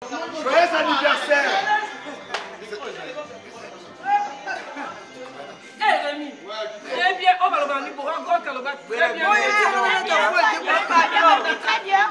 Joyeux anniversaire. Eh Rémi, très bien, on va le vendre pour un gros calobat. Très bien. Très bien.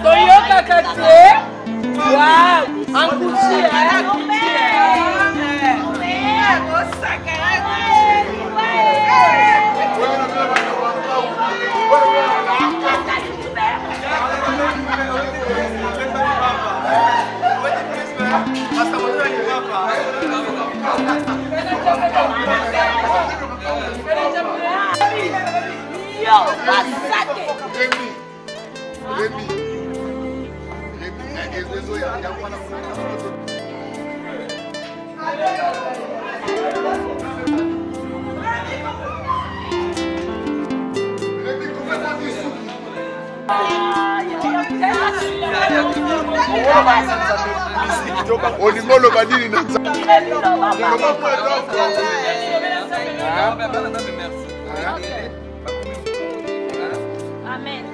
Toyota Katé. Waouh, un coup de Olimolo badini na Amen.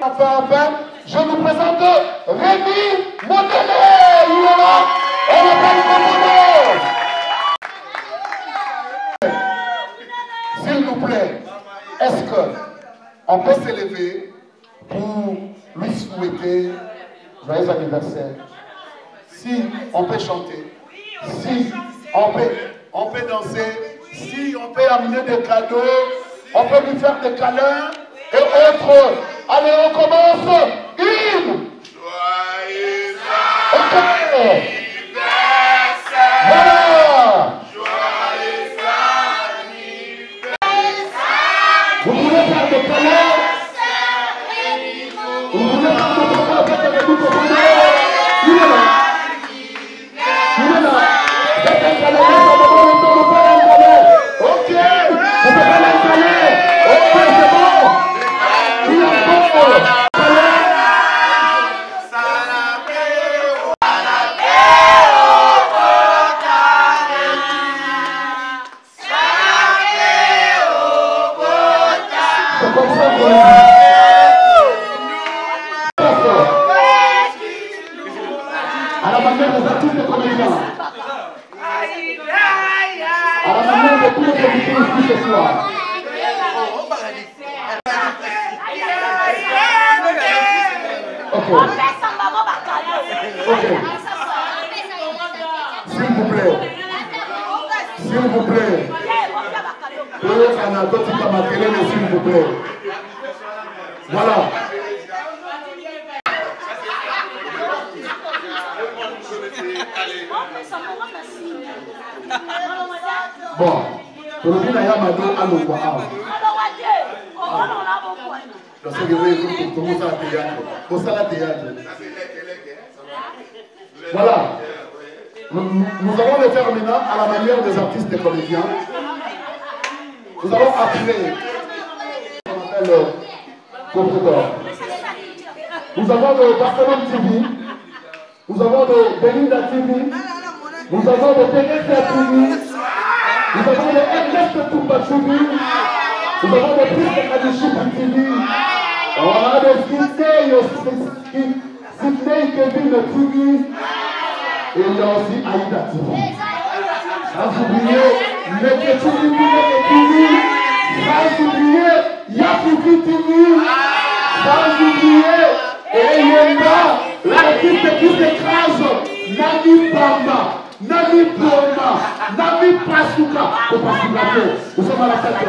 Enfin, je vous présente Rémi Montelé. Il est là. On appelle Montelé. S'il vous plaît, est-ce qu'on peut s'élever pour lui souhaiter joyeux anniversaire? Si on peut chanter, si on peut danser, si on peut amener des cadeaux, on peut lui faire des câlins et autres. Allez, on commence. Une. Joyeux anniversaire. Voilà. Joyeux anniversaire. Vous voulez faire des câlins? Vous voulez faire des câlins? Vous comprenez? manière des artistes et comédiens. À la manière de tous les invités ici ce soir. Ok. Ok. S'il vous plaît. S'il vous plaît. S'il vous plaît. Voilà. Bon, pour le bien, il y a Mado à l'eau. Dans ce que vous voyez, comment ça a théâtre. Pour ça, la théâtre. Voilà. Nous allons le faire maintenant à la manière des artistes et comédiens. Nous allons appeler. On appelle Coffre-d'or. Nous avons le Barcelone TV. Nous avons le Belinda TV. Nous avons le Teresa TV. Nous avons le Ernest Tumba TV. Nous avons le Christ Kadishipa TV. On a le Sidney Kevin TV. Et il y a aussi Aïda TV. Sans oublier Neketini TV. Sans oublier Yakuki TV. Sans oublier Eyenda, l'artiste qui s'écrase. Nami Bamba, Nami Poma, Nami Pasuka. Au Pasuka, nous sommes à la fête.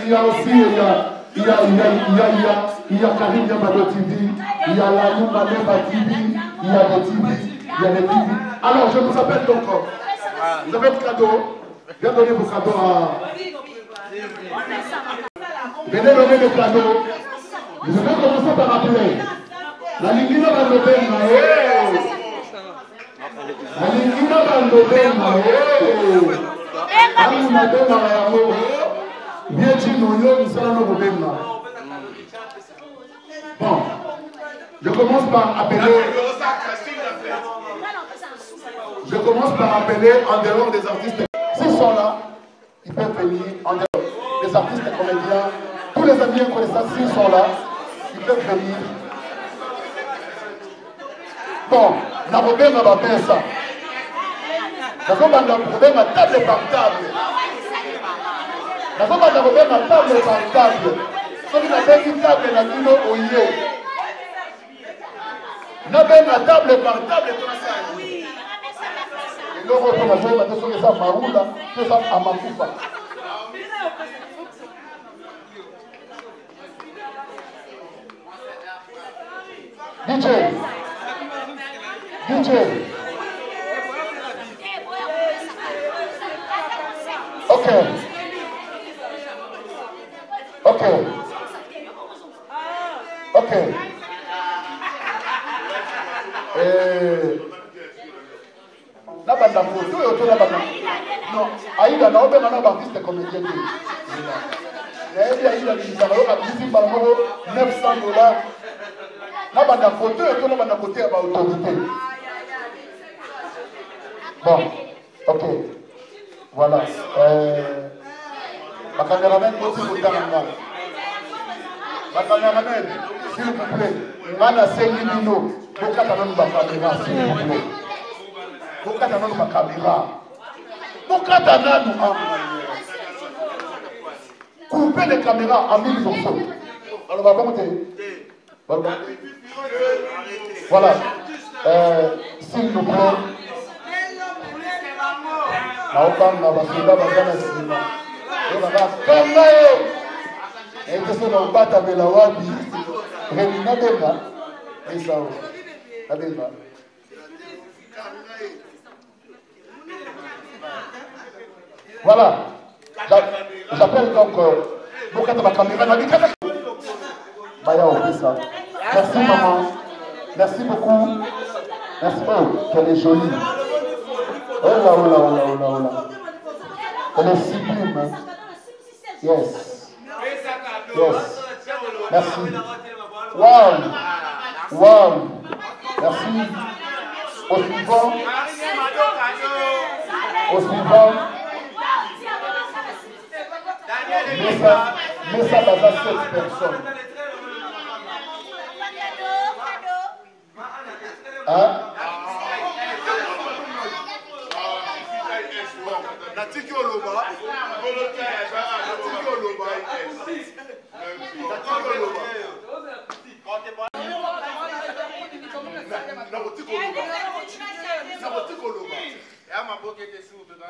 Il y a aussi, il y a Karim Yamado TV, il y a Lalou Maneba TV, il y a des TV, il y a des TV. Alors, je vous appelle donc, vous avez le cadeau, viens donner vos cadeaux à... Venez donner le cadeau. Je vais commencer par appeler. La Lingina Bandobenga, la Lingina Bandobenga, Amuna Benga, bien dit, nous sommes nos Benga. Bon, je commence par appeler. Je commence par appeler en dehors des artistes. S'ils sont là, ils peuvent venir en dehors des artistes et comédiens. Tous les amis et connaissances, s'ils sont là, ils peuvent venir. Bon, na problème à faire ça. Nous avons un problème à table par table. Nous avons un problème à table par table. Si vous avez une table, nous avons une oye. Nous avons une table par table. Et nous avons ça Maroula, que ça à Makufa. DJ. DJ. Ok. Ok. Ok. La bande à photo et autour de la bande. Non, Aïda, on a un artiste comédien. Aïda, il a 900 $. La bande à photo et autour de la bande à côté à l'autorité. Bon, ok. Voilà. Ma caméraman aussi vous donne. Ma caméraman, s'il vous plaît. Mana Selimino, pourquoi t'as donné ma caméra, s'il vous plaît? Pourquoi t'as donné ma caméra? Pourquoi t'as donné ma couper les caméras en 1000 morceaux. Alors, on va monter. Voilà. S'il vous plaît. Voilà. J'appelle donc merci maman. Merci beaucoup. Merci. Oh, qu'elle est jolie. Oh là, oh là, oh là, oh là, oh là. Elle est sublime. Hein? Yes. Yes. Merci. Wow. Wow. Merci. Au suivant. Au suivant. Mais ça va à 7 personnes. Hein?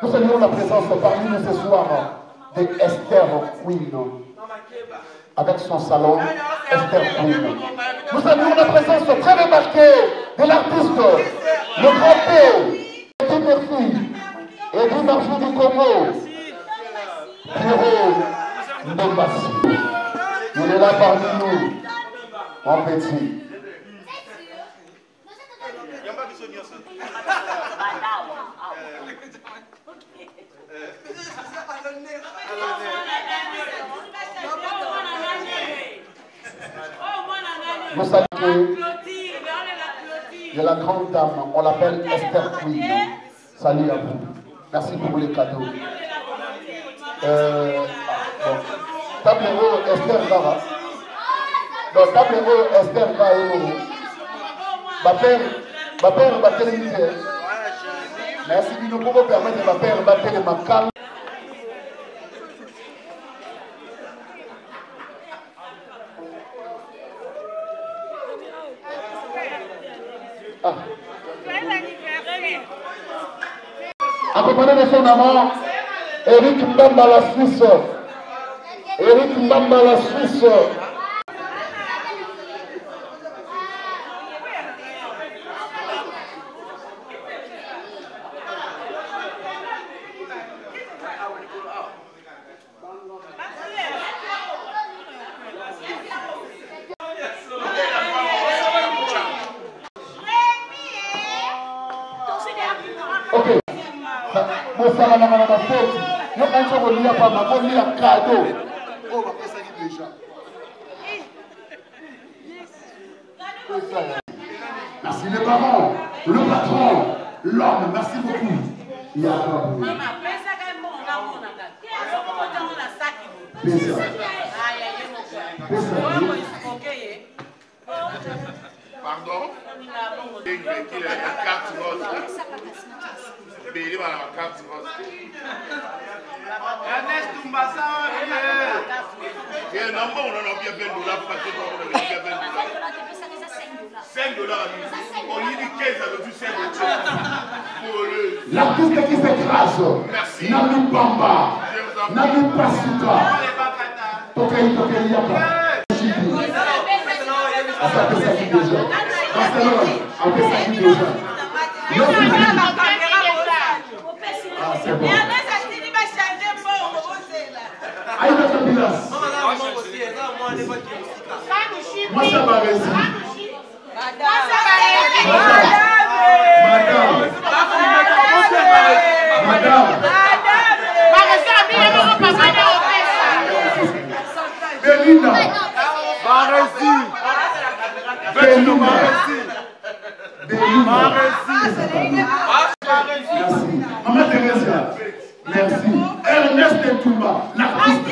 Nous saluons la présence parmi nous ce soir de Esther Queen, avec son salon Esther Queen. Nous saluons la présence très remarquée de l'artiste, le grand P, Eddie Murphy, Eddie Marjou du Congo, Pierrot Ndombassi. Il est là parmi nous, en petit. Vous savez que de la grande dame, on l'appelle Esther Queen. Salut à vous. Merci pour les cadeaux. Table héros Esther Vara. Donc, table héros Esther Vara. Ma père va téléviser. Merci, nous pouvons permettre ma père va téléviser ma calme. Accompagné de son amant, Eric Mbamba la Suisse. Eric Mbamba la Suisse. Ok. Mon frère, la maman, ma faute. Nous, quand on lit à pas ma on lit à cadeau. Oh, ma ça dit déjà. Merci les parents, le patron, l'homme, merci beaucoup. Il y a un peu. Pardon? Il a la carte rose. Mais il va la carte rose. Ernest Toumbassa, il y a un nombre, on a bien $20 parce que on a bien $20. $5. On y dit 15 avec du 5 de l'artiste qui s'écrase. Merci. Nami Bamba. Nami Pasuka. Tokai Yaka. On s'appelle ça qui déjà. Barcelone, on fait ça qui déjà. Ah, c'est bon. Aïe, notre village. Moi, ça va réussir. Madame. Belinda. Merci. Maman Thérèse. Merci. Ernest Toumba, l'artiste.